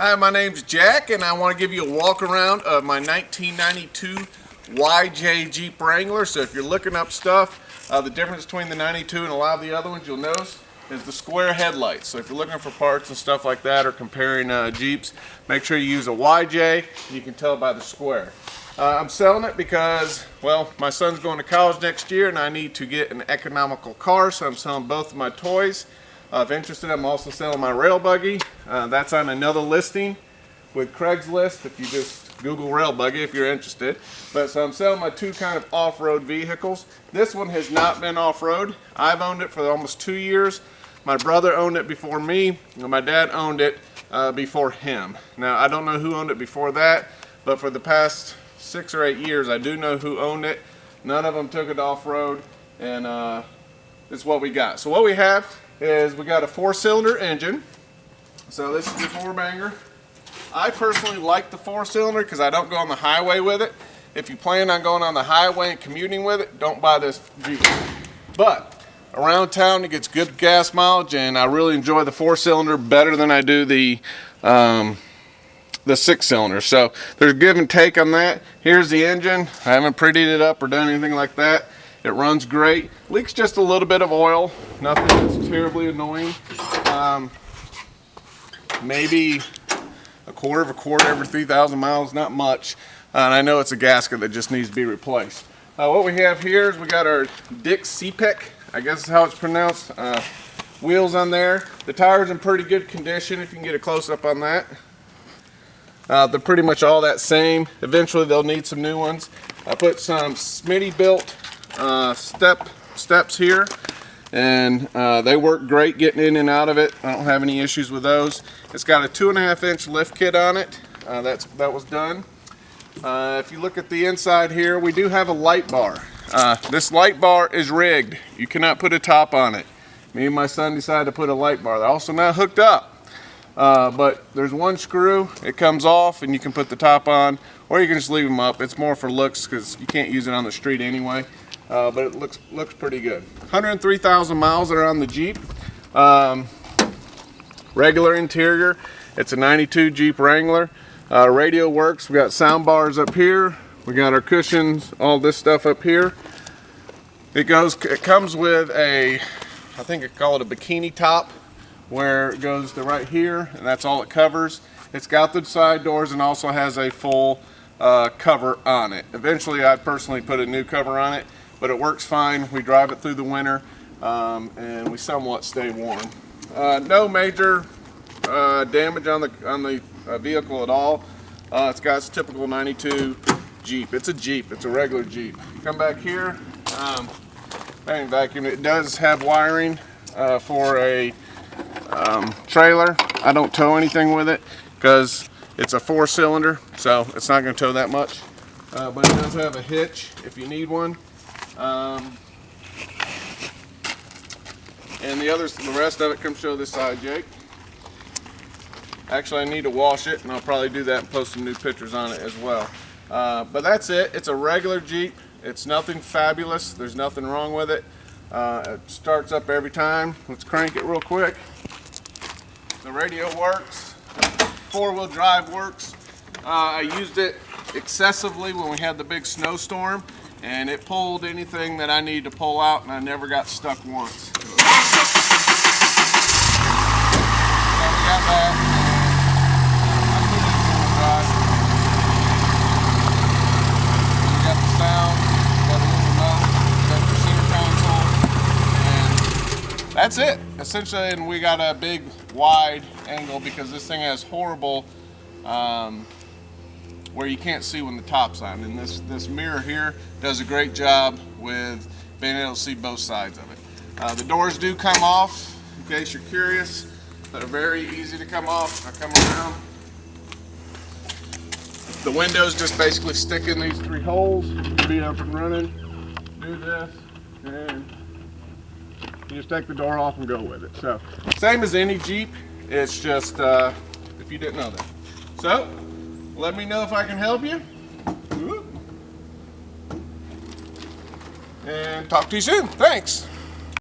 Hi, my name's Jack, and I want to give you a walk around of my 1992 YJ Jeep Wrangler. So if you're looking up stuff, the difference between the 92 and a lot of the other ones you'll notice is the square headlights. So if you're looking for parts and stuff like that or comparing Jeeps, make sure you use a YJ. You can tell by the square. I'm selling it because, well, my son's going to college next year and I need to get an economical car, so I'm selling both of my toys. If interested, I'm also selling my rail buggy. That's on another listing with Craigslist if you just Google rail buggy if you're interested. But so I'm selling my two kind of off-road vehicles. This one has not been off-road. I've owned it for almost 2 years. My brother owned it before me, and my dad owned it before him. Now, I don't know who owned it before that, but for the past 6 or 8 years, I do know who owned it. None of them took it off-road, and this is what we got. So what we have is we got a 4-cylinder engine. So this is the 4-banger. I personally like the 4-cylinder because I don't go on the highway with it. If you plan on going on the highway and commuting with it, don't buy this Jeep. But around town it gets good gas mileage, and I really enjoy the 4-cylinder better than I do the 6-cylinder. So there's give and take on that. Here's the engine. I haven't prettied it up or done anything like that. It runs great. Leaks just a little bit of oil. Nothing that's terribly annoying. Maybe a quarter of a quart every 3,000 miles. Not much. And I know it's a gasket that just needs to be replaced. What we have here is we got our Dick CPEC. I guess is how it's pronounced. Wheels on there. The tires in pretty good condition if you can get a close-up on that. They're pretty much all that same. Eventually they'll need some new ones. I put some Smitty built steps here, and they work great getting in and out of it. I don't have any issues with those. It's got a 2.5-inch lift kit on it. That was done. If you look at the inside here, we do have a light bar. This light bar is rigged. You cannot put a top on it. Me and my son decided to put a light bar. They're also not hooked up. But there's one screw, it comes off and you can put the top on, or you can just leave them up. It's more for looks because you can't use it on the street anyway. But it looks pretty good. 103,000 miles that are on the Jeep. Regular interior. It's a 92 Jeep Wrangler. Radio works. We got sound bars up here. We got our cushions, all this stuff up here. It comes with a, I think I call it a bikini top, where it goes to right here, and that's all it covers. It's got the side doors and also has a full cover on it. Eventually I'd personally put a new cover on it, but it works fine. We drive it through the winter, and we somewhat stay warm. No major damage on the vehicle at all. It's got its typical 92 Jeep. It's a Jeep, it's a regular Jeep. Come back here, vacuum. It does have wiring for a trailer. I don't tow anything with it because it's a 4-cylinder, so it's not going to tow that much. But it does have a hitch if you need one. And the rest of it, come show this side, Jake. Actually, I need to wash it, and I'll probably do that and post some new pictures on it as well. But that's it. It's a regular Jeep. It's nothing fabulous. There's nothing wrong with it. It starts up every time. Let's crank it real quick. The radio works. 4-wheel drive works. I used it excessively when we had the big snowstorm, and it pulled anything that I needed to pull out, and I never got stuck once. So we got that. I put it in 4-wheel drive. You got the sound, you got a little remote, you got your center console, and that's it. Essentially, and we got a big wide angle because this thing has horrible where you can't see when the top's on, and this mirror here does a great job with being able to see both sides of it. The doors do come off, in case you're curious. They're very easy to come off. I come around. The windows just basically stick in these 3 holes. Be up and running. Do this, and you just take the door off and go with it. So, same as any Jeep. It's just, if you didn't know that. So, let me know if I can help you. And talk to you soon. Thanks.